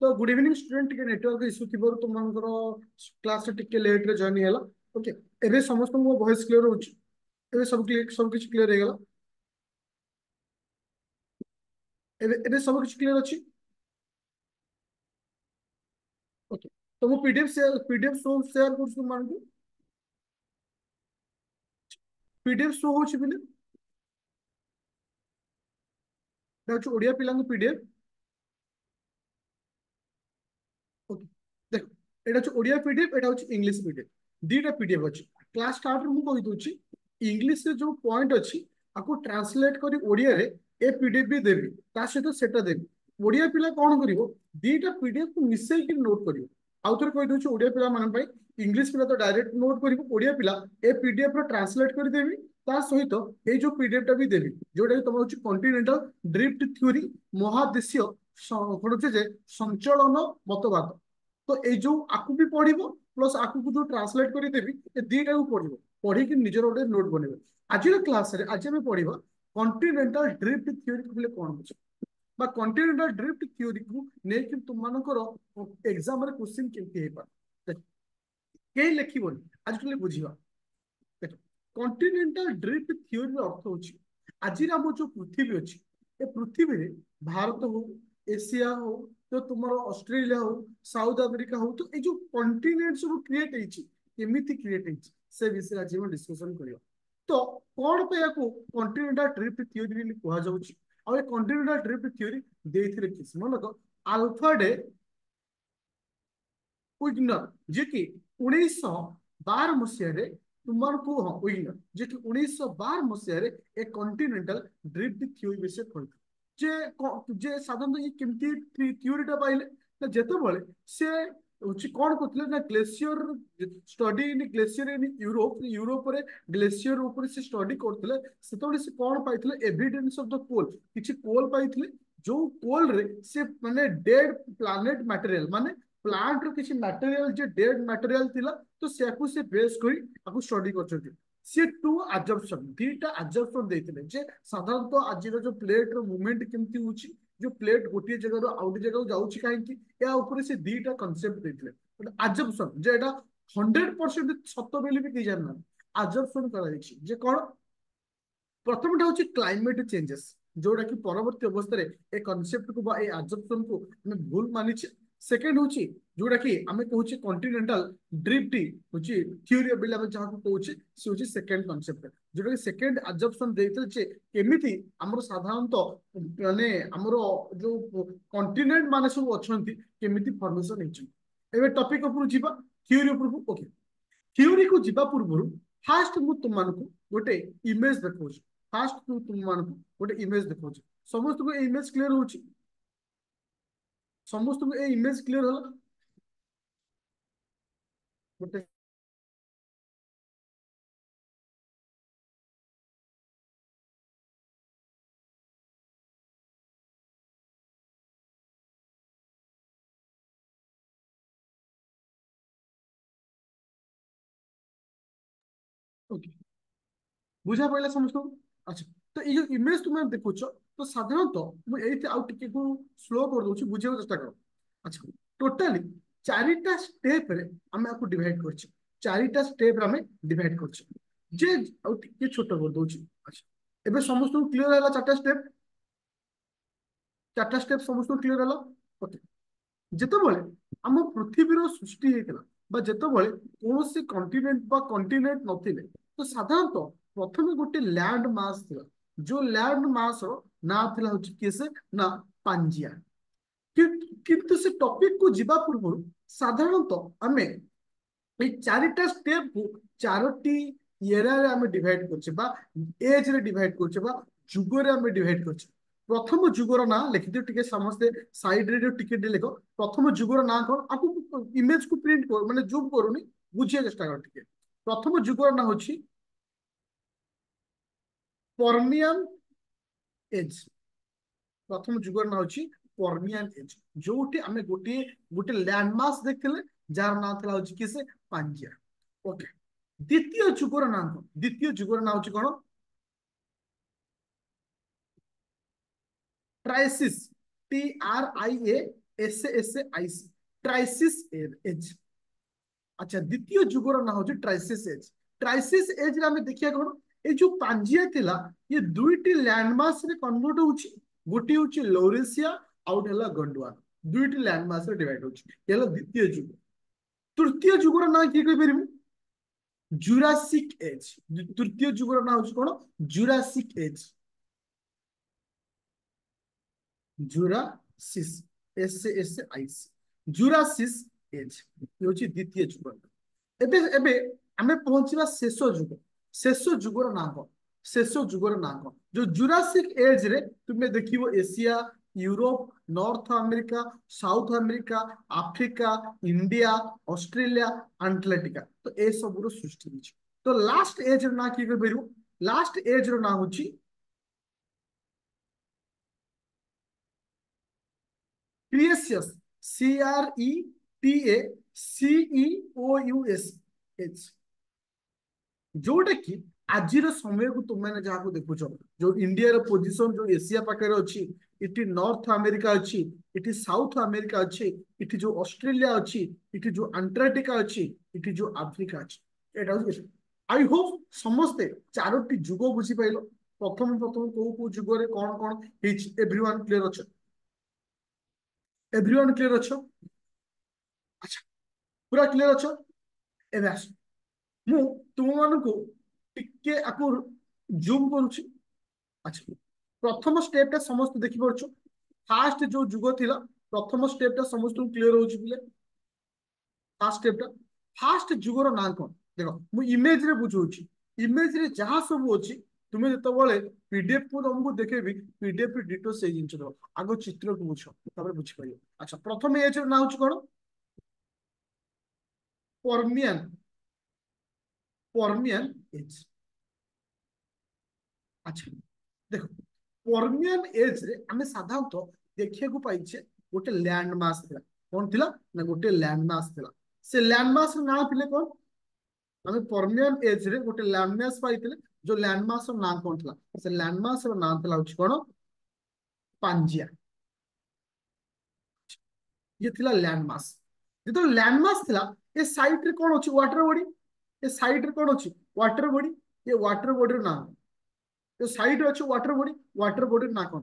तो good evening student टिके network issue थिबारु तुमनकर class टिके लेट रे जॉइन हैला। ओके एबे समस्त मो वॉइस क्लियर होची। एबे सब किछ क्लियर हे गेला। एबे सब किछ क्लियर अछि। ओके तो मो पीडीएफ शो शेयर करछु तुमनको। पीडीएफ शो होची बिले दाचु ओडिया पिलांग पीडीएफ। ओके देखो एटा छु ओडिया पीडीएफ एटा होची इंग्लिश पीडीएफ दीटा पीडीएफ अछि। क्लास स्टार्ट रे मु कहि दोची इंग्लिश रे जो पॉइंट अछि आको ट्रांसलेट करी ओडिया रे ए पीडीएफ भी देबी ता सहित सेटा देबी। ओडिया पिला कोन करिवो दीटा पीडीएफ को मिसै कि नोट करिवो। आउथर कहि दोची ओडिया पिला मान पई इंग्लिश पिला तो डायरेक्ट नोट करिवो ओडिया पिला ए पीडीएफ रो ट्रांसलेट करी देबी ता सहित ए जो पीडीएफ टा भी देबी जोटा कि तम होची कॉन्टिनेंटल ड्रिफ्ट थ्योरी महादेशीय कोन जे संचलन मतवाद। तो ये जो आकु भी पढ़िबो प्लस आकु को जो ट्रांसलेट करी देबी ए दीटा को पढ़िबो पढ़ी कि निजर गोटे नोट बनेबो। आज क्लास रे आज हम पढ़िबा कॉन्टिनेंटल ड्रिफ्ट थ्योरी कहले कोन होची बा कॉन्टिनेंटल ड्रिफ्ट थ्योरी को नै कि तुम मानकर एग्जाम रे क्वेश्चन केमती हे पा के लिखिबोनी आज कहले बुझिबा। देखो कॉन्टिनेंटल ड्रिफ्ट थ्योरी अर्थ होची आज हम जो पृथ्वी अछि ए पृथ्वी रे भारत हो एशिया हो तो तुमर ऑस्ट्रेलिया हो साउथ अमेरिका हो तो ये जो कॉन्टिनेंट सब क्रिएट होइछि केमिति क्रिएट होइछि से विषय आज हम डिस्कशन करियो। तो कोन पे याको कॉन्टिनेंटल ड्रिफ्ट थ्योरी बोली कहा जाउछि और ये कॉन्टिनेंटल ड्रिफ्ट थ्योरी देथिले किस मन को अल्फ्रेड विग्नर जे कि 1912 मसीह तुमको हाँ विग्नर जे कि 1912 मसीह एक कॉन्टिनेंटल ड्रिफ्ट थ्योरी विषय कहते जे साधारणतः ये केमती थ्योरीटा पाइले ना जेतेबेले से होची कौन करथिले ना glacier study in glacier in Europe Europe रे ग्लेशियर ऊपर से स्टडी करथिले सेतेबेले से कौन पाइथिले एविडेंस ऑफ द कोल किछि कोल पाइथिले जो कोल रे से माने डेड प्लैनेट मटेरियल माने प्लांट रो किछि मटेरियल जे डेड मटेरियल थिला तो सेकु से बेस करी आकु स्टडी करछथि। से टू अजम्पशन दीटा अजम्पशन देथिले जे साधारणतः आज जो प्लेट रो मूवमेंट केमती होची जो प्लेट गोटे जगह रो आउट जगह जाउची काहेकि या ऊपर से दीटा कांसेप्ट देथिले अजम्पशन जे एटा 100% सत्य बोली भी कि जानना अजम्पशन करा जायछि जे कोन प्रथमटा हूँ क्लाइमेट चेंजेस जोटा कि परवर्ती अवस्था ए कनसेप्ट को ए आजप्शन को हमें भूल मानी। सेकेंड हूँ जोटा कि आम कहूँ कॉन्टिनेंटल ड्रिफ्ट हूँ थ्योरी बिल आम जहाँ कहूँ सी हूँ सेकेंड कनसेप्ट जोटा कि सेकेंड आजप्शन देते जे केमिति आमर साधारणतः माने आमर जो कॉन्टिनेंट माने सब अच्छा केमिति फॉर्मेशन होती टॉपिक उपर जीवा थ्योरी उपर। ओके थ्योरी को जीवा पूर्व फास्ट मु तुम गोटे इमेज देखा फास्ट तुम गोटे इमेज देखा समस्त को इमेज क्लियर हो समस्त को इमेज क्लियर होला गोटे ओके बुझा पड़ा समस्त को। अच्छा तो ये जो इमेज तुम देखुच तो साधारणतः मुझे आउ टिके को स्लो कर दूची बुझे चेष्टा कर। अच्छा टोटाली चारिटा स्टेप रे आमे आपको डिवाइड करछ चारिटा स्टेप रे आमे डिवाइड करछ जे आउ टिके छोट कर दूची। अच्छा एबे समस्त को क्लियर होला चारटा स्टेप समस्त को क्लियर होला। ओके जेतेबेले आम पृथ्वीर सृष्टि होता बा जेतेबेले कौन कंटिनेंट बा कंटिनेंट नथिले तो साधारणतः प्रथम गोटे लैंड मास थिला जो लैंड मास रो ना थिला होची किसे ना पांजिया। किंतु से टॉपिक को जीवा पूर्व साधारणतः आमे ए चारिटा स्टेप को चारोटी एरा रे आमे डिवाइड करछे बा एज रे डिवाइड करछे बा जुग रे आमे डिवाइड करछे। प्रथम जुगर ना लिखि दियो टिके समस्ते साइड रे टिके लिखो प्रथम जुगर ना कोन आपको इमेज को प्रिंट कर माने जूम करूनी बुझिया चेष्टा कर टिके। प्रथम जुगर ना होची पर्मियन एज प्रथम जुगर ना होची पर्मियन एज जोटी आमे गोटे गोटे लैंडमार्क देखथिले जार ना थला होची किसे पांजिया। ओके द्वितीय जुगर ना द्वितीय जुगर ना होची कोन Triassic TRIA S S I C Triassic age. अच्छा द्वितीय जुगर ना हूँ ट्राइसिस एज। ट्राइसिस एज रे देखिए कौन ये जो पांजिया थिला ये दुईटी लैंडमास रे कन्वर्ट होउची। गोटी होउची लौरेसिया आउट हला गोंडवाना दुईटी लैंडमास रे डिवाइड होउची ये हला द्वितीय जुग। तृतीय जुगर ना की कहि परिमु जुरासिक एज। तृतीय जुगर ना होउची कोन Jurassic age. Jurassic S S I C Jurassic age ये होउची द्वितीय जुगर। एबे एबे आमे पहुंचीबा शेष जुग। शेष जुगर ना को शेष जुगर ना को जो जुरासिक एज रे तुमे देखिबो Asia Europe North America South America Africa India Australia Antarctica तो ए सब रो सृष्टि होची। तो लास्ट एज रो ना की कहबेरु लास्ट एज रो ना होची Cretaceous C R E T A C E O U S एच जोटा कि आज समय को तुम मैंने जहाँ को देखुच जो इंडिया रो पोजीशन जो एशिया पाखे अच्छी इटी नॉर्थ अमेरिका अच्छी इटी साउथ अमेरिका अच्छी इटी जो ऑस्ट्रेलिया अच्छी इटी जो अंटार्कटिका अच्छी इटी जो आफ्रिका अच्छी एटा आई होप समस्ते चारोटी जुग बुझी पाइल। प्रथम प्रथम को जुगरे कौन कौन एवरीवन क्लियर अच्छे एवरीवन क्लियर अच्छ अच्छा पूरा क्लियर अच्छ एवं आस मु तुम मानू टिके आकु जूम करुच्ची। अच्छा प्रथम स्टेपटा समस्त देखि पारछ फास्ट जो जुग थिला प्रथम स्टेपटा समस्त क्लियर होउची बिले फास्ट स्टेपटा फास्ट जुगर ना कोन देखो मु इमेज रे बुझौची इमेज रे जहां सब अछि तुमे जतो बोले पीडीएफ को तुमको देखेबी पीडीएफ रे डिटो से जिंच दो आगो चित्र को बुझो तबरे बुझ पाइयो। अच्छा प्रथम एज ना होची कोन पर्मियन पर्मियन एज। अच्छा देखो पर्मियन एज रे आमे साधारणतः देखिया को पाइछे गोटे लैंड मास थिला कोन थिला ना गोटे लैंड मास थिला से लैंड मास ना थिले कोन आमे पर्मियन एज रे गोटे लैंड मास पाइथिले जो लैंड मास रो नाम कोन थिला से लैंड मास रो नाम थिला होछ कोन पांजिया। ये थिला लैंड मास जेतो लैंड मास थिला ए साइड रे कोन अछि वाटर बॉडी ए साइड रे कोन अछि वाटर बॉडी ये वाटर बॉडी रो नाम जो साइड रे अछि वाटर बॉडी ना कोन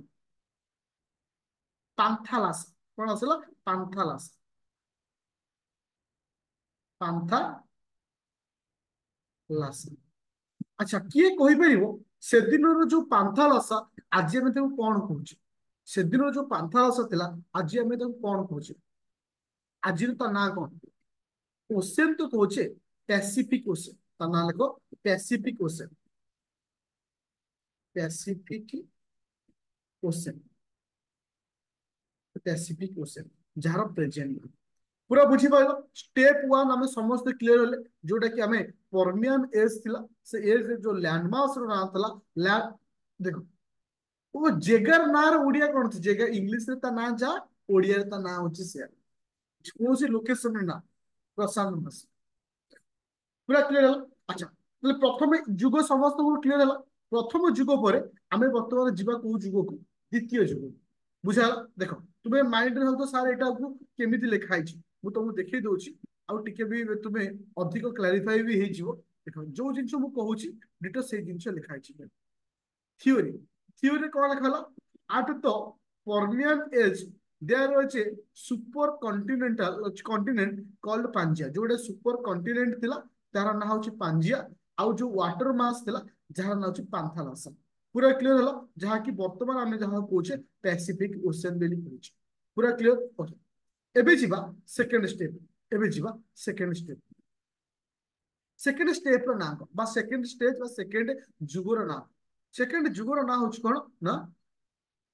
पांथालास कौन आसला पांथालास पांथालास। अच्छा किए कहि परिबो से दिन जो पांथालासा आज हम ताको कोन कहूची से दिन जो पांथालासा थिला आज हम ताको कोन कहूची आज ता ना कोन ओशन तो कहूचे पैसिफिक ओशन ता ना लेको Pacific Ocean Pacific Ocean Pacific Ocean जार प्रेजेंट पूरा बुझी पाइल। स्टेप वन आम समस्त क्लियर होले जोटा कि आम पर्मियन एज थिला से एज जो लैंडमास रो ना थला लैंड देखो वो जेगर ना रे ओडिया कोन थी जेगर इंग्लिश रे ता ना जा ओडिया रे ता ना होची से कौन सी लोकेशन रे ना प्रशांत महासागर पूरा क्लियर हला। अच्छा ताले प्रथम जुग समस्त को क्लियर हला प्रथम जुग परे आमे वर्तमान जीवा को जुग को द्वितीय जुग बुझा देखो तुम्हें माइंड रे तो सार एटा को केमिति लिखा आइछि मु तुमको देखै दउछि आउ टिके भी तुम्हें अधिक क्लारिफाई भी हे जिवो। देखो जो जिंस मु कहूछि डिटो से जिंस लिखा आइछि थियोरी थियोरी कोन लिखला आट तो Permian age there was a super continental continent called Pangaea जोडे सुपर कॉन्टिनेंट थिला तार ना होछि पांजिया आउ जो वाटर मास थिला जार ना होछि पांथालासा पूरा क्लियर हला जहा कि वर्तमान आमे जहा कहूचे पैसिफिक ओशन बेली कहूचे पूरा क्लियर ओके। एबे जीवा सेकंड स्टेप एबे जीवा सेकंड स्टेप रो ना बा सेकंड स्टेज बा सेकंड जुगोर ना सेकंड जुगोर ना होछ कोन ना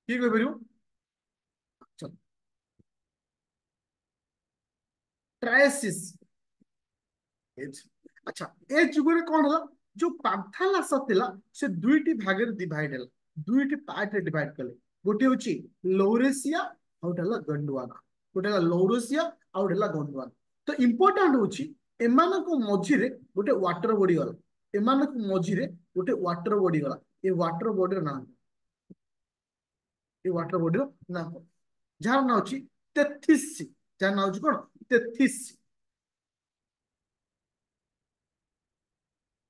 की कह परियो चल ट्रायसिस एज। अच्छा ए जुगोरे कोन हला जो पांथालासा थिला से दुईटी भाग रे डिवाइड हला दुईटी पार्ट रे डिवाइड कले गोटे होची लौरेसिया आउट हला गंडवाना गोटे हला लौरेसिया आउट हला गंडवाना। तो इंपोर्टेंट होची एमानको मझिरे गोटे वाटर बॉडी गला एमानको मझिरे गोटे वाटर बॉडी गला ए वाटर बॉडी रो नाम ए वाटर बॉडी रो नाम जार ना होची ତେତିଶ ଯାହାର ନାଁ ହଉଛି କଣ ତେତିଶ।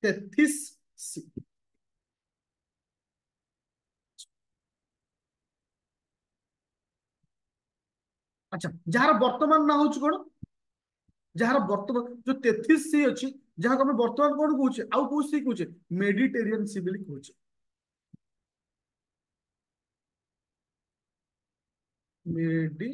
ତେତିଶ। ଆଚ୍ଛା, ଯାହାର ବର୍ତ୍ତମାନ ନାଁ ହଉଛି କଣ, ଯାହାର ବର୍ତ୍ତମାନ ଯୋଉ 33 ଅଛି, ଯାହାକୁ ଆମେ ବର୍ତ୍ତମାନ କଣ କହୁଛେ, ଆଉ କୋଉ ସି କହୁଛେ, ମେଡିଟେରିଆନ ସି ବୋଲି କହୁଛେ। ମେଡି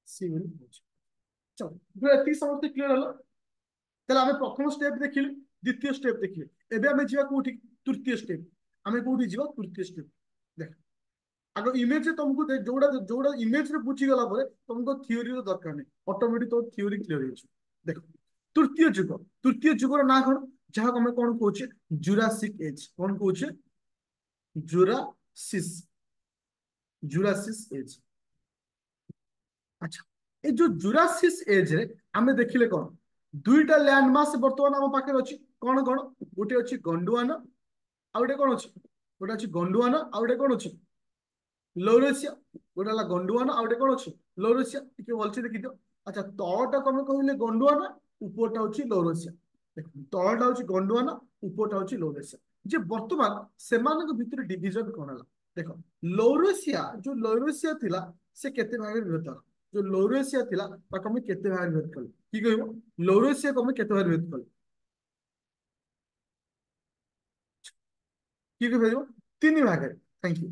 ସି ବୋଲି କହୁଛେ। ଚलो, ଏତିକି ସମସ୍ତେ କ୍ଲିୟର ହେଲା। ତାହେଲେ ଆମେ ପ୍ରଥମ ସ୍টেପ ଦେଖିଲେ, ଦ୍ୱିତୀୟ ସ୍टेପ ଦେଖିଲେ, ଏବେ ଆମେ ଯିବା କୋଉଠି, ତୃତୀୟ ସ୍टेପ। ଆମେ କୋଉଠି ଯିବା, ତୃତୀୟ ସ୍टेପ। ଦେଖ, ଆଗ ଇମେଜ ତମକୁ ଯୋଉଟା ଯୋଉଟା ଇମେଜ ରେ ବୁଝିଗଲା ପରେ ତମକୁ ଥିଓରିର ଦରକାର ନାହିଁ, ଅଟୋମେଟିକ ତମ ଥିଓରି କ୍ଲିୟର ହେଇଯିବ। ଦେଖ, ତୃତୀୟ ଯୁଗ, ତୃତୀୟ ଯୁଗର ନାଁ କଣ, ଯାହାକୁ ଆମେ କଣ କହୁଛେ, ଜୁରାସିକ ଏଜ। କଣ କହୁଛେ, ଜୁରାସିସ୍, ଜୁରାସିସ୍ ଏଜ। ଆଚ୍ଛା, এই ଯୋଉ ଜୁରାସିସ୍ ଏଜ ରେ ଆମେ ଦେଖିଲେ କଣ, ଦୁଇଟା ଲ୍ୟାଣ୍ଡ ମାସ ବର୍ତ୍ତମାନ ଆମ ପାଖରେ ଅଛି। କଣ କଣ, ଗୋଟେ ଅଛି ଗଣ୍ଡୁଆନା, ଆଉ ଗୋଟେ କଣ ଅଛି, ଗୋଟେ ଅଛି ଗଣ୍ଡୁଆନା, ଆଉ ଗୋଟେ କଣ ଅଛି, ଲୌରେସିଆ। ଗୋଟେ ହେଲା ଗଣ୍ଡୁଆନା, ଆଉ ଗୋଟେ କଣ ଅଛି, ଲୌରେସିଆ। ଟିକେ ଭଲସେ ଦେଖିଦିଅ। ଆଚ୍ଛା, ତଳଟା କଣ କହିଲେ ଗଣ୍ଡୁଆନା, ଉପରଟା ହଉଛି ଲୌରେସିଆ। ତଳଟା ହଉଛି ଗଣ୍ଡୁଆନା, ଉପରଟା ହଉଛି ଲୌରେସିଆ। ଯେ ବର୍ତ୍ତମାନ ସେମାନଙ୍କ ଭିତରେ ଡିଭିଜନ କଣ ହେଲା, ଦେଖ, ଲୌରେସିଆ, ଯୋଉ ଲୌରେସିଆ ଥିଲା, ସେ କେତେ ଭାଗରେ ବିଭକ୍ତ ହେଲା। ଯୋଉ ଲୌରେସିଆ ଥିଲା ତାକୁ ଆମେ କେତେ ଭାଗରେ ବିଭକ୍ତ କଲେ, କି କହିବ, ଲୌରେସିଆକୁ ଆମେ କେତେ ଭାଗରେ ବିଭକ୍ତ କଲେ, କିଏ କହିପାରିବ, ତିନି ଭାଗରେ। Thank you.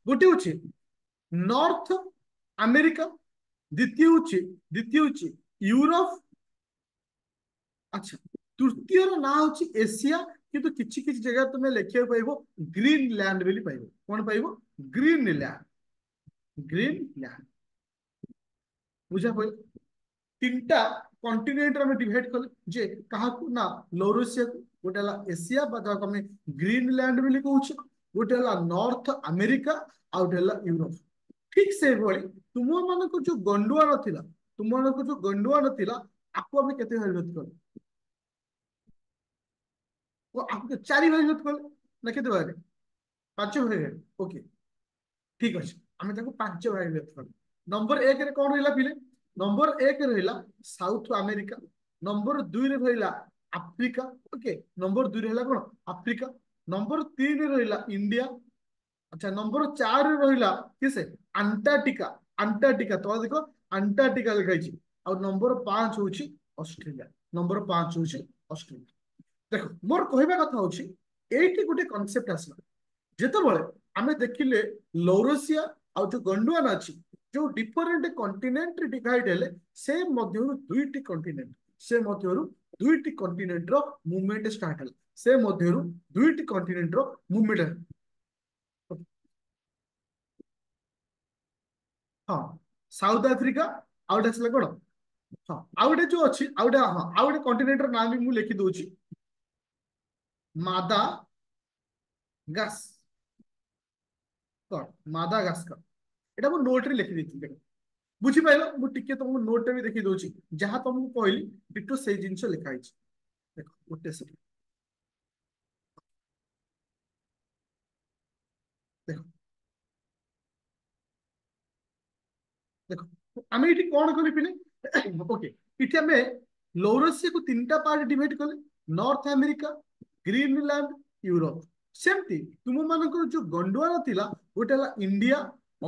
ଗୋଟେ ହଉଛି ନର୍ଥ ଆମେରିକା, ଦ୍ୱିତୀୟ ହଉଛି ୟୁରୋପ। ଆଚ୍ଛା, ତୃତୀୟର ନାଁ ହଉଛି ଏସିଆ, କିନ୍ତୁ କିଛି କିଛି ଜାଗା ତୁମେ ଲେଖିବାକୁ ପାଇବ ଗ୍ରୀନଲ୍ୟାଣ୍ଡ ବୋଲି ପାଇବ। କଣ ପାଇବ, ଗ୍ରୀନଲ୍ୟାଣ୍ଡ, ଗ୍ରୀନଲ୍ୟାଣ୍ଡ। ବୁଝା ପଇଲା। ତିନିଟା କଣ୍ଟିନେଣ୍ଟ ଆମେ ଡିଭାଇଡ କଲେ, ଯେ କାହାକୁ ନା, ଲୌରେସିଆକୁ। ଗୋଟେ ହେଲା ଏସିଆ ବା ଯାହାକୁ ଆମେ ଗ୍ରୀନଲ୍ୟାଣ୍ଡ ବୋଲି କହୁଛେ, ଗୋଟେ ହେଲା ନର୍ଥ ଆମେରିକା, ଆଉ ଗୋଟେ ହେଲା ୟୁରୋପ। ଠିକ ସେଇଭଳି ତୁମ ମାନଙ୍କୁ ଯୋଉ ଗଣ୍ଡୁଆନ ଥିଲା, ତୁମ ମାନଙ୍କୁ ଯୋଉ ଗଣ୍ଡୁଆନ ଥିଲା, ଆକୁ ଆମେ କେତେ ଭାଗ ବିଭକ୍ତ କଲେ, ଆକୁ ଚାରି ଭାଗ ବିଭକ୍ତ କଲେ, ନା କେତେ ଭାଗରେ, ପାଞ୍ଚ ଭାଗରେ। ଓକେ, ଠିକ ଅଛି, ଆମେ ତାକୁ ପାଞ୍ଚ ଭାଗ ବିଭକ୍ତ କଲେ। ନମ୍ବର ଏକରେ କଣ ରହିଲା ପିଲେ, ନମ୍ବର ଏକ ରହିଲା ସାଉଥ ଆମେରିକା, ନମ୍ବର ଦୁଇରେ ରହିଲା ଆଫ୍ରିକା। ଓକେ, ନମ୍ବର ଦୁଇରେ ହେଲା କଣ, ଆଫ୍ରିକା। ନମ୍ବର ତିନି ରହିଲା ଇଣ୍ଡିଆ। ଆଚ୍ଛା, ନମ୍ବର ଚାରି ରହିଲା କିସେ, ଆଣ୍ଟାର୍କଟିକା। ଆଣ୍ଟାର୍କଟିକା ତଳେ ଦେଖ, ଆଣ୍ଟାର୍କଟିକା ଲେଖା ହେଇଛି। ଆଉ ନମ୍ବର ପାଞ୍ଚ ହଉଛି ଅଷ୍ଟ୍ରେଲିଆ। ନମ୍ବର ପାଞ୍ଚ ହଉଛି ଅଷ୍ଟ୍ରେଲିଆ। ଦେଖ, ମୋର କହିବା କଥା ହଉଛି, ଏଇଠି ଗୋଟେ କନସେପ୍ଟ ଆସିଲା, ଯେତେବେଳେ ଆମେ ଦେଖିଲେ ଲୌରେସିଆ ଆଉ ଯୋଉ ଗଣ୍ଡୁଆନ ଅଛି, ଯୋଉ ଡିଫରେଣ୍ଟ କଣ୍ଟିନେଣ୍ଟ ଡିଭାଇଡ ହେଲେ, ସେ ମଧ୍ୟରୁ ଦୁଇଟି କଣ୍ଟିନେଣ୍ଟ, ସେ ମଧ୍ୟରୁ ଦୁଇଟି କଣ୍ଟିନେଣ୍ଟର ମୁଭମେଣ୍ଟ ଷ୍ଟାର୍ଟ ହେଲା, ସେ ମଧ୍ୟରୁ ଦୁଇଟି କଣ୍ଟିନେଣ୍ଟର ମୁଭମେଣ୍ଟ। ହଁ, ସାଉଥ ଆଫ୍ରିକା, ଆଉ ଗୋଟେ ଆସିଲା କଣ, ହଁ, ଆଉ ଗୋଟେ ଯୋଉ ଅଛି, ଆଉ ଗୋଟେ, ହଁ, ଆଉ ଗୋଟେ କଣ୍ଟିନେଣ୍ଟର ନାଁ ବି ମୁଁ ଲେଖି ଦଉଛି, ମାଦା ଗାସ୍, କଣ, ମାଦାଗାସ୍କର। ଏଇଟା ମୁଁ ନୋଟରେ ଲେଖି ଦେଇଥିଲି, ଦେଖ, ବୁଝିପାରିଲ। ମୁଁ ଟିକେ ତମକୁ ନୋଟରେ ବି ଦେଖି ଦଉଛି, ଯାହା ତମକୁ କହିଲି ଡିଟୋ ସେଇ ଜିନିଷ ଲେଖା ହେଇଛି। ଦେଖ, ଗୋଟେ ସେକେଣ୍ଡ, ଦେଖ, ଦେଖ, ଆମେ ଏଠି କଣ କଲେ ପିଲେ, ଓକେ, ଏଠି ଆମେ ଲୌରେସିଆକୁ ତିନିଟା ପାର୍ଟ ଡିଭାଇଡ କଲେ, ନର୍ଥ ଆମେରିକା, ଗ୍ରୀନଲ୍ୟାଣ୍ଡ, ୟୁରୋପ। ସେମିତି ତୁମ ମାନଙ୍କର ଯୋଉ ଗଣ୍ଡୁଆନ ଥିଲା, ଗୋଟେ ହେଲା ଇଣ୍ଡିଆ,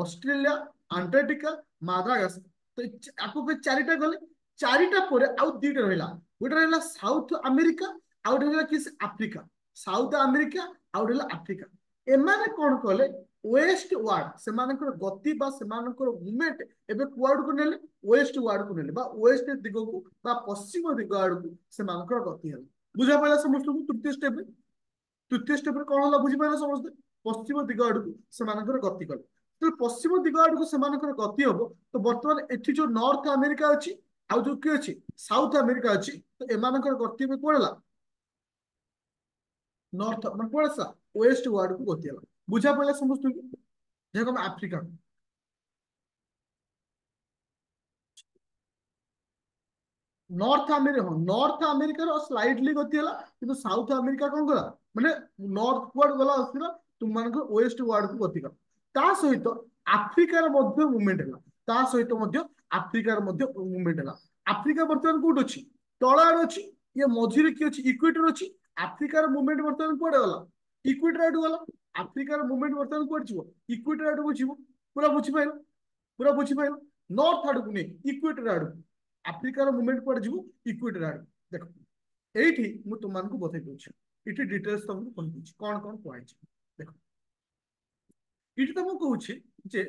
ଅଷ୍ଟ୍ରେଲିଆ, ଆଣ୍ଟାର୍କଟିକା, ମାଦାଗାସ୍କର। ତ ଆକୁ ଚାରିଟା ଗଲେ, ଚାରିଟା ପରେ ଆଉ ଦିଟା ରହିଲା, ଗୋଟେ ରହିଲା ସାଉଥ ଆମେରିକା, ଆଉ ଗୋଟେ ରହିଲା କି ଆଫ୍ରିକା। ସାଉଥ ଆମେରିକା ଆଉ ଗୋଟେ ହେଲା ଆଫ୍ରିକା। ଏମାନେ କଣ କଲେ, ୱେଷ୍ଟ ୱାର୍ଡ, ସେମାନଙ୍କର ଗତି ବା ସେମାନଙ୍କର ମୁଭମେଣ୍ଟ ଏବେ କୁଆଡକୁ ନେଲେ, ୱେଷ୍ଟ ୱାର୍ଡକୁ ନେଲେ, ବା ୱେଷ୍ଟ ଦିଗକୁ ବା ପଶ୍ଚିମ ଦିଗ ଆଡକୁ ସେମାନଙ୍କର ଗତି ହେଲା। ବୁଝା ପଡିଲା ସମସ୍ତଙ୍କୁ। ତୃତୀୟ ଷ୍ଟେପରେ, ତୃତୀୟ ଷ୍ଟେପରେ କଣ ହେଲା ବୁଝିପାରିଲ ସମସ୍ତେ, ପଶ୍ଚିମ ଦିଗ ଆଡକୁ ସେମାନଙ୍କର ଗତି କଲେ। ତ ପଶ୍ଚିମ ଦିଗ ଆଡକୁ ସେମାନଙ୍କର ଗତି ହବ, ତ ବର୍ତ୍ତମାନ ଏଠି ଯୋଉ ନର୍ଥ ଆମେରିକା ଅଛି, ଆଉ ଯୋଉ କି ଅଛି ସାଉଥ ଆମେରିକା ଅଛି, ତ ଏମାନଙ୍କର ଗତି ଏବେ କୁଆଡେ ହେଲା, ନର୍ଥ ମାନେ କୁଆଡେ ଆସିଲା, ୱେଷ୍ଟ ୱାର୍ଡକୁ ଗତି ହେଲା। ବୁଝା ପଡିଲା ସମସ୍ତଙ୍କୁ। ଯାହାକୁ ଆମେ ଆଫ୍ରିକା, नॉर्थ अमेरिकार स्लाइडली गति है कि साउथ अमेरिका कौन गला माने नॉर्थ वर्ड गला अस्थिर तुम मान वेस्ट वर्ड को गति कला ता सहित आफ्रिकार मध्य मूवमेंट है ता सहित मध्य आफ्रिकार मध्य मूवमेंट है आफ्रिका बर्तमान कोड अच्छी तल आड़ अच्छी ये मझिरे किए अच्छी इक्वेटर अच्छी आफ्रिकार मूवमेंट बर्तमान कुआडे गला इक्वेटर आड़ गला आफ्रिकार मूवमेंट बर्तमान कुआडे जीवो इक्वेटर आड़ को जीवो पूरा बुझी पाइल पूरा बुझी पाइल नॉर्थ आड़ को नहीं इक्वेटर आड़ आफ्रिकार मूवमेंट कुआडे जीवो इक्वेटर आड़ देखो एठी मु तुमको बतई दूची इटी डिटेल्स तुमको कहि दूची कोन कोन कहै छै देखो इटी तुमको कहूची जे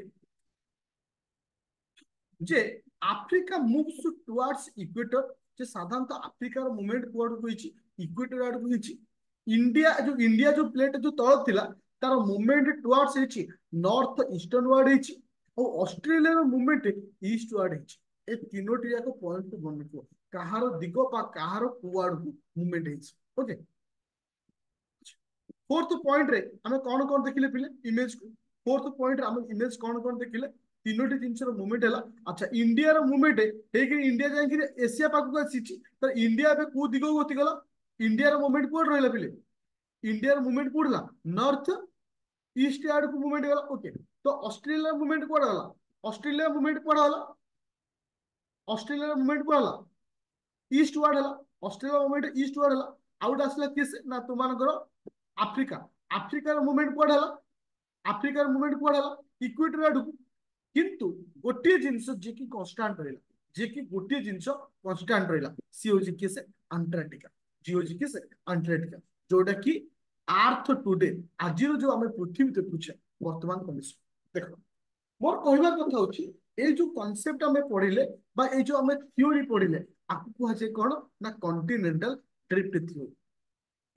जे आफ्रिका मूव्स टुवर्ड्स इक्वेटर जे साधारणतः आफ्रिकार मूवमेंट कुआडे होईची इक्वेटर आड़ को होईची इंडिया जो प्लेट जो तळ थिला तार मूवमेंट टुवर्ड्स हेची नॉर्थ ईस्टर्न वर्ड हेची और ऑस्ट्रेलिया रो मूवमेंट ईस्ट वर्ड हेची ए तीनोटी जाक पॉइंट को बनितो कहार दिग पा कहार कुआड़ को मूवमेंट हेची ओके फोर्थ पॉइंट रे हमें कौन कौन देखिले पिले इमेज को फोर्थ पॉइंट रे हम इमेज कौन कौन देखिले तीनोटी जिनस मूवमेंट है अच्छा इंडिया रो मूवमेंट है कि इंडिया जाए एशिया पाक को आसी तो इंडिया बे को दिग को गति गला इंडिया रो मूवमेंट कोड रहला पिले इंडिया रो मूवमेंट कोड ला नॉर्थ ईस्ट आड़ को मूवमेंट गला ओके तो ऑस्ट्रेलिया मूवमेंट कोड गला ऑस्ट्रेलिया मूवमेंट कोड गला ऑस्ट्रेलिया मूवमेंट कोड गला ईस्ट वार्ड है ऑस्ट्रेलिया मूवमेंट ईस्ट वार्ड है आउट आसला किस ना तुम आफ्रिका आफ्रिकार मूवमेंट कुआड है आफ्रिकार मूवमेंट कुआड है इक्वेटर आड़ किंतु गोटे जिनस जे कि कांस्टेंट रहिला जे कि गोटे जिनस कांस्टेंट रहिला सी हो जे किस अंटार्कटिका जी हो जे किस अंटार्कटिका जोटा कि अर्थ टुडे आज जो आम पृथ्वी देखुचे वर्तमान कंडीशन देखो मोर कहवा कथा होची ए जो कांसेप्ट आमे पढिले बा ए जो आमे थ्योरी पढिले आकु कुहा जे कोन ना कॉन्टिनेंटल ड्रिफ्ट थ्योरी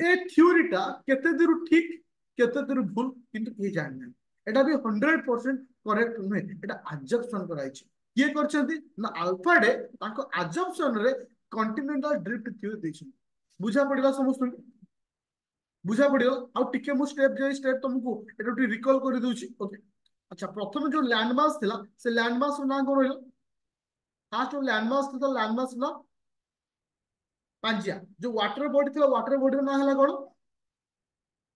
ए थ्योरीटा केते दूर ठीक केते दूर भूल किंतु के जानना एटा भी 100% करेक्ट नुहे एटा अजम्पशन कराइछि किए करछंती ना अल्फा डे ताको अजम्पशन रे कॉन्टिनेंटल ड्रिफ्ट थ्योरी दैछि बुझा पड़िला समस्त बुझा पड़ियो आ टिके मु स्टेप बाय स्टेप तुमको एटा रिकॉल कर दूची ओके अच्छा प्रथम जो लैंडमास थिला से लैंडमास ना कोन रहलो फास्ट जो लैंडमास था लैंडमास ना पांजिया जो वाटर बॉडी थिला वाटर बॉडी ना हला कोन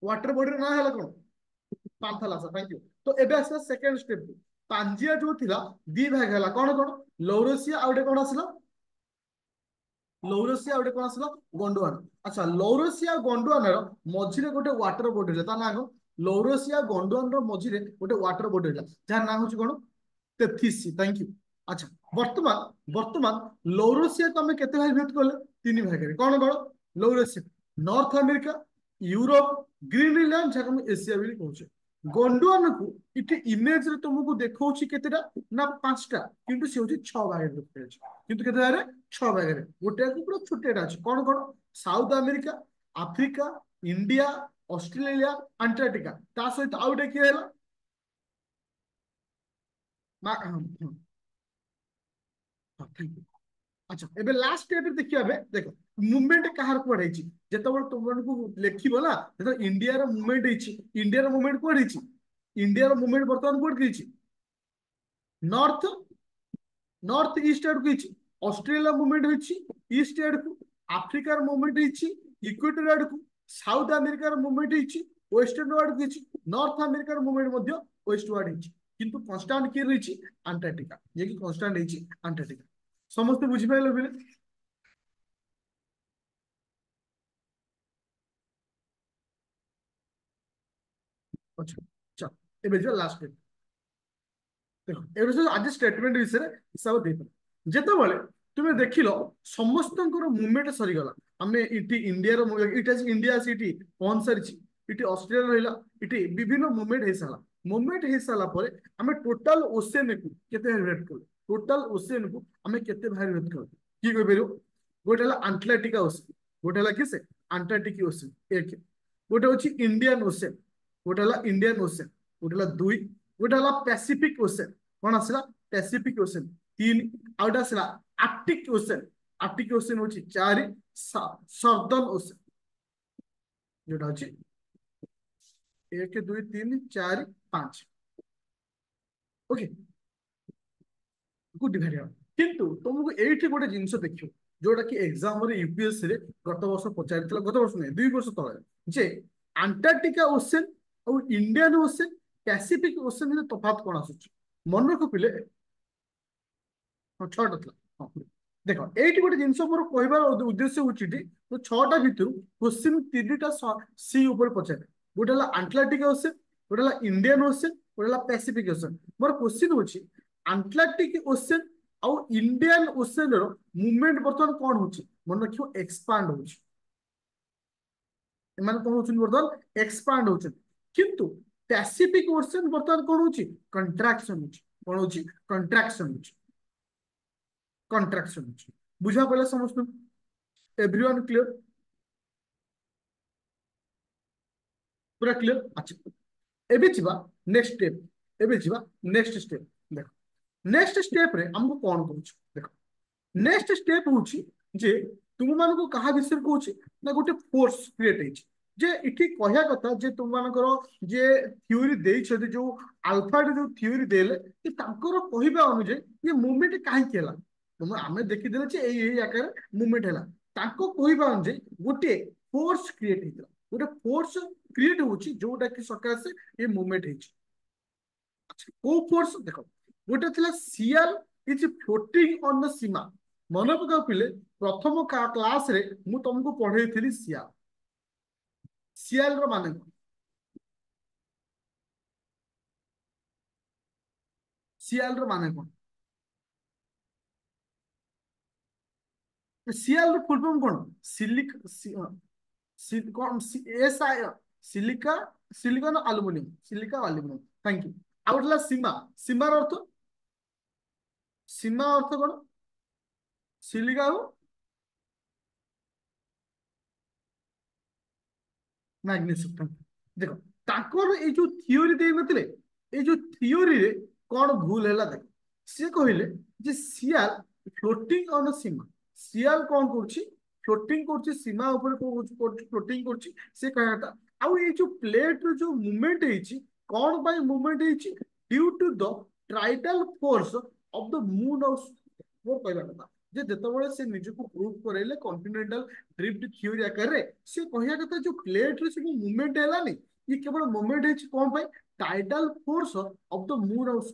वाटर बॉडी ना हला कोन पांथला सर थैंक यू तो एबे आसला सेकंड स्टेप पांजिया जो थिला दी भाग हला कोन कोन लौरोसिया आउडे कोन आसला लौरोसिया आउडे कोन आसला गोंडवाना अच्छा लौरोसिया गोंडवाना रो मझिरे गोटे वाटर बॉडी ता ना को लौरोसिया गोंडवान रो मझिरे गोटे वाटर बॉडी जहां ना होची कोन तेथिस थैंक यू अच्छा वर्तमान वर्तमान लौरोसिया को हमें केते भाग भेद करले तीन भाग रे कोन कोन लौरोसिया नॉर्थ अमेरिका यूरोप ग्रीनलैंड जहां हम एशिया भी कहूचे गोंडवान को इटे इमेज रे तुमको देखौची केतेटा ना पांचटा किंतु से होची 6 भाग रे देखौची किंतु केते भाग रे 6 भाग रे गोटे को पूरा छोटेटा अछि कोन कोन South America Africa India Australia Antarctica ता सहित आउट के हैला अच्छा एबे लास्ट स्टेप देखिया बे देखो मूवमेंट कहार कोड हेची जेतबेल तुमनको लेखिबो ना जेतो इंडिया रो मूवमेंट हेची इंडिया रो मूवमेंट कोड हेची इंडिया रो मूवमेंट वर्तमान कोड हेची नॉर्थ नॉर्थ ईस्ट आड़ को हेची ऑस्ट्रेलिया मूवमेंट हेची ईस्ट आड़ को अफ्रीका रो मूवमेंट हेची इक्वेटर आड़ को साउथ अमेरिका रो मूवमेंट हेची वेस्टर्न आड़ को हेची नॉर्थ अमेरिका रो मूवमेंट मध्य वेस्ट आड़ हेची किंतु कांस्टेंट के रहिची अंटार्कटिका जे कि कांस्टेंट हेची अंटार्कटिका समस्त बुझी पाइल बिले अच्छा चल एबे जो लास्ट देखो एबे जो आज स्टेटमेंट विषय रे हिसाब दे जेतेबेले तुमे देखिलो समस्तଙ୍କର मूवमेंट सरी गला हमें इटी इंडिया रो इटा इंडिया सिटी पहुंच सारिची इटी ऑस्ट्रेलिया रहिला इटी विभिन्न मूवमेंट हे साला मूवमेंट हे साला परे हमें टोटल ओशियन को केते रेट कर टोटल ओशियन को हमें केते भारी रेट कर की कोइ बेरो गोटे हला अटलांटिक ओशियन गोटे हला किसे अंटार्कटिक ओशियन एक गोटे होची इंडियन ओशियन गोटे हला इंडियन ओशियन गोटे हला दुई गोटे हला पैसिफिक ओशियन कोन आसला पैसिफिक ओशियन तीन आउट आसला आर्टिक ओशियन होची चारि साउदर्न ओशियन जोटा होची एक दुई तीन चार पांच ओके गुड भेरी किंतु तुमको एठी गोटे जिंस देखियो जोटा कि एग्जाम रे यूपीएससी रे गत वर्ष पचारिथिला, गत वर्ष नहीं 2 वर्ष तले, जे अंटार्कटिका ओशन और इंडियन ओशन पैसिफिक ओशन में तफात कौन आसुची मन रख पिले। हाँ, छटा था। हाँ देख ये गोटे जिन मोर कह उद्देश्य हूँ तो छटा भितर क्वेश्चन 3टा सी ऊपर पचारे। गोटे आंटार्कटिक ओशन, गोटे इंडियन ओशन, गोटे पैसिफिक ओशन। मोर क्वेश्चन हूँ आंटार्कटिक ओशन आउ इंडियन ओशन रो मूवमेंट बर्तमान कौन हो मन रख एक्सपांड हो कौन हो बर्तमान एक्सपांड हो किंतु पैसिफिक ओशन बर्तमान कौन हो कंट्राक्शन हो कौन हो कंट्राक्शन हो कंट्राक्शन हो बुझा पड़ा समस्त एवरीवन क्लियर पूरा क्लियर अच्छा एबे जीवा नेक्स्ट स्टेप एबे जीवा नेक्स्ट स्टेप देखो नेक्स्ट स्टेप रे हमको कौन करूछ देखो नेक्स्ट स्टेप होची जे तुम मान को कहा विषय कहूची ना गोटे फोर्स क्रिएट होची जे इठी कहया कथा जे तुम मानकर जे थ्योरी देई छथि जो अल्फा जो थ्योरी देले कि तांकर कहिबा अनुसार ये मूवमेंट काहे केला तुम आमे देखि देले जे एई आकार मूवमेंट हैला तांको कहिबा अनुसार गोटे फोर्स क्रिएट हेतला गोटे फोर्स क्रिएट होची जोटा कि सकाशे ये मूवमेंट हेची अच्छा को फोर्स देखो गोटे थिला sial is floating on the sima मन पका पिले प्रथम क्लास रे मु तुमको पढ़े थी सीएल सीएल रो माने सीएल रो माने कौन सीएल रो फुल फॉर्म कौन सिलिक कौन S I silica silicon aluminium silica aluminium थैंक यू आउटला सीमा सीमार अर्थ सीमा अर्थ कौन सिलिका मैग्नेशियम देखो ताकर ए जो थियोरी दे नथिले ए जो थियोरी रे कौन भूल हैला देख से कहले जे सियाल फ्लोटिंग ऑन सीमा सियाल कौन करछि फ्लोटिंग करछि सीमा ऊपर फ्लोटिंग करछि से कहता आउ ए जो प्लेट रो जो मूवमेंट हेछि कौन बाय मूवमेंट हेछि due to the tidal force of the moon of वो कहला कथा जे जेतेबेले से निजको प्रूव करेले कॉन्टिनेंटल ड्रिफ्ट थ्योरी आकार रे से कहया कथा जो प्लेट रे सब मूवमेंट हैलानी ये केवल मूवमेंट है कौन पाई tidal force of the moon हाउस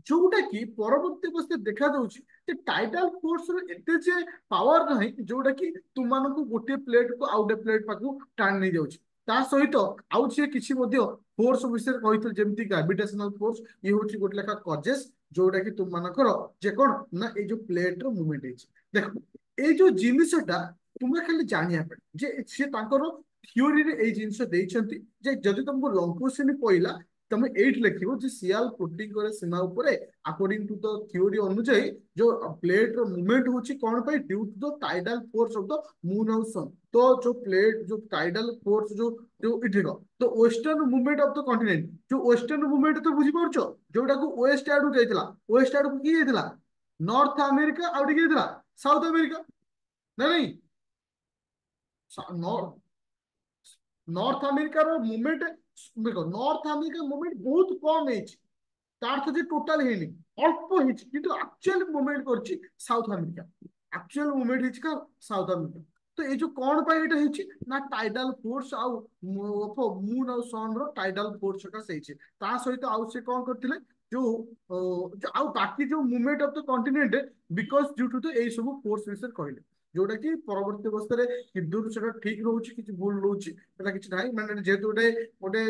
जोटा कि परवर्ती अवस्था देखा जाउछि जे टाइडल फोर्स रो एते जे पावर नहीं जोटा कि तुम मानको गोटे प्लेट को आउटे प्लेट पाकू टाण नहीं जाउछि ता सहित आउ से किछि मध्य फोर्स विषय कहितल जेमति ग्रेविटेशनल फोर्स ये होछि गोटे लेखा कजेस जोटा कि तुम मानकर जे कोन ना ए जो प्लेट रो मूवमेंट हेछि देखो ए जो जिनिसटा तुमे खाली जानिया पे जे से तांकर थ्योरी रे ए जिनिस देइछंती जे जदि तुमको लॉन्ग क्वेश्चन पइला तमे एट लिखिबो जे सीएल पुटिंग करे सीमा ऊपर अकॉर्डिंग टू द थ्योरी अनुसार जो प्लेट रो मूवमेंट होछि कोन पे due to the tidal force of the moon और सन तो जो प्लेट जो टाइडल फोर्स जो जो इठिरो तो western movement of the continent जो वेस्टर्न मूवमेंट तो बुझी परछो जोटा को वेस्ट आडू जाइतला वेस्ट आडू की जाइतला नॉर्थ अमेरिका आउट की जाइतला साउथ अमेरिका ना नहीं नॉर्थ नॉर्थ अमेरिकार मूवमेंट देखो नॉर्थ अमेरिका मूवमेंट बहुत कम है तार तो टोटाल है अल्प है एक्चुअल मूवमेंट करछि साउथ अमेरिका एक्चुअल मूवमेंट है का साउथ अमेरिका तो ये जो कौन पाई एटा है ना टाइडल फोर्स आउ मून और सन रो टाइडल फोर्स का सही ता सहित आउ से कौन करथिले जो आउ बाकी जो movement of the continent because due to the uh सब फोर्स विषय कहले जोटा कि परवर्ती अवस्था किदूर से ठीक रोचे कि भूल रोचे कि माने जेहेतु गोटे गोटे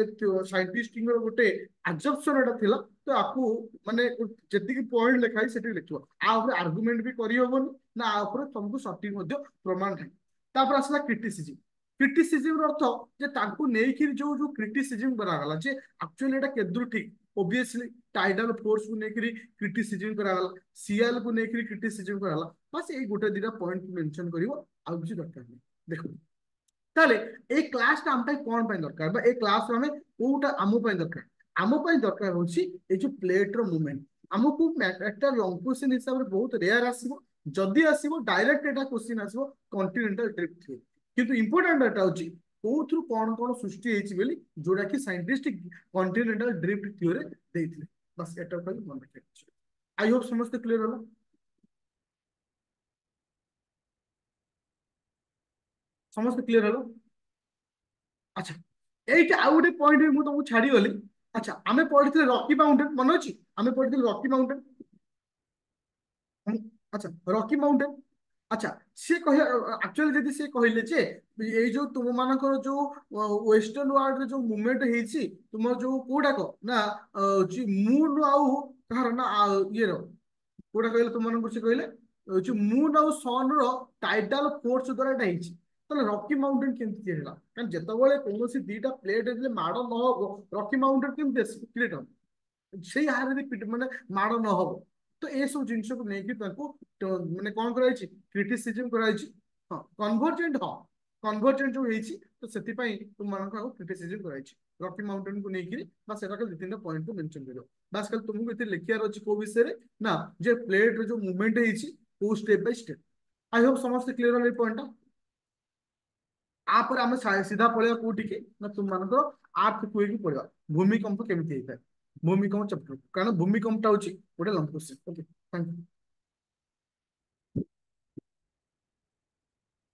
साइंटिस्ट गोटे आजप्शन एटा थिला तो आपको माने जति पॉइंट लिखाई से लिखो आर्गुमेंट भी करहबनी ना तुमको सठिक प्रमाण है तापर आसला क्रिटिसिजम क्रिटिसिजम अर्थ जे तांको नेकी जो जो क्रिटिसिजम करागला जे एक्चुअली एटा केदुर ठीक ओब्वियसली टाइडल फोर्स को नेकरी क्रिटिसिजम करागला सीएल को नेकरी क्रिटिसिजम करागला बस ये गोटे दिटा पॉइंट मेंशन करिवो आ किछि दरकार नहीं देखो ताले ए क्लास टा हम कोन पय दरकार बा ए क्लास रो हमें कोटा आमो पय दरकार आमो पय दरकार होछि ए जो प्लेट रो मूवमेंट हमको একটা लॉन्ग क्वेश्चन हिसाब रे बहुत रेयर आसीबो जदी आसीबो डायरेक्ट एटा क्वेश्चन आसीबो कॉन्टिनेंटल ड्रिफ्ट थ्योरी किंतु इंपोर्टेंट एटा होछि कोथ्रु कोन कोन सृष्टि हेछि बेली जोडा कि साइंटिस्ट कॉन्टिनेंटल ड्रिफ्ट थ्योरी देथिले बस एटा पर मन रखियो आई होप समस्त क्लियर होला ସମସ୍ତେ କ୍ଲିୟର ହେଲା? ଆଚ୍ଛା, ଏଇଟା ଆଉ ଗୋଟେ ପଏଣ୍ଟ ମୁଁ ତମକୁ ଛାଡିଗଲି। ଆଚ୍ଛା, ଆମେ ପଢିଥିଲେ ରକି ମାଉଣ୍ଟେନ, ମନେ ଅଛି? ଆମେ ପଢିଥିଲେ ରକି ମାଉଣ୍ଟେନ। ଆଚ୍ଛା, ରକି ମାଉଣ୍ଟେନ। ଆଚ୍ଛା, ସିଏ କହିବା ଆକ୍ଚୁଆଲି ଯଦି ସିଏ କହିଲେ ଯେ ଏଇ ଯୋଉ ତୁମ ମାନଙ୍କର ଯୋଉ ୱେଷ୍ଟର୍ଣ୍ଣ ୱାର୍ଲଡରେ ଯୋଉ ମୁଭମେଣ୍ଟ ହେଇଛି, ତୁମର ଯୋଉ କୋଉଟାକ ନା ମୁନ୍ ଆଉ କାହାର ନା ଇଏର କୋଉଟା କହିଲେ ତୁମମାନଙ୍କୁ ସେ କହିଲେ ହଉଛି ମୁନ୍ ଆଉ ସନ୍ ର ଟାଇଡାଲ ଫୋର୍ସ ଦ୍ୱାରା ଏଟା ହେଇଛି। ତାହେଲେ ରକି ମାଉଣ୍ଟେନ କେମିତି ତିଆରି ହେଲା? କାରଣ ଯେତେବେଳେ କୌଣସି ଦିଟା ପ୍ଲେଟ ଯେତେବେଳେ ମାଡ ନ ହବ, ରକି ମାଉଣ୍ଟେନ କେମିତି ଆସିବ କ୍ରିଏଟ ହବ? ସେଇ ହାରରେ ମାନେ ମାଡ ନ ହବ। ତ ଏସବୁ ଜିନିଷକୁ ନେଇକି ତାଙ୍କୁ ମାନେ କଣ କରାଯାଇଛି? କ୍ରିଟିସିଜମ କରାଯାଇଛି। ହଁ, କନଭରଜେଣ୍ଟ, ହଁ କନଭରଜେଣ୍ଟ ଯୋଉ ହେଇଛି, ତ ସେଥିପାଇଁ ତୁମମାନଙ୍କୁ ଆଉ କ୍ରିଟିସିଜମ କରାଯାଇଛି ରକି ମାଉଣ୍ଟେନ କୁ ନେଇକିରି। ବା ସେଟା ଦି ତିନିଟା ପଏଣ୍ଟ ମେନସନ କରିବ। ବାସ୍ ଖାଲି ତୁମକୁ ଏଥିରେ ଲେଖିବାର ଅଛି କୋଉ ବିଷୟରେ ନା ଯେ ପ୍ଲେଟ ର ଯୋଉ ମୁଭମେଣ୍ଟ ହେଇଛି କୋଉ step by step. I hope ସମସ୍ତେ କ୍ଲିୟର ହେଲା ଏଇ ପଏଣ୍ଟଟା। ଆପରେ ଆମେ ସିଧା ପଳେଇବା କୋଉଠିକି ନା ତୁମମାନଙ୍କର ଆର୍ଥ କୁଇକି ପଳେଇବା। ଭୂମିକମ୍ପ କେମିତି ହେଇଥାଏ, ଭୂମିକମ୍ପ ଚାପ୍ଟର। କାରଣ ଭୂମିକମ୍ପଟା ହଉଛି ଗୋଟେ long question. Okay, thank you.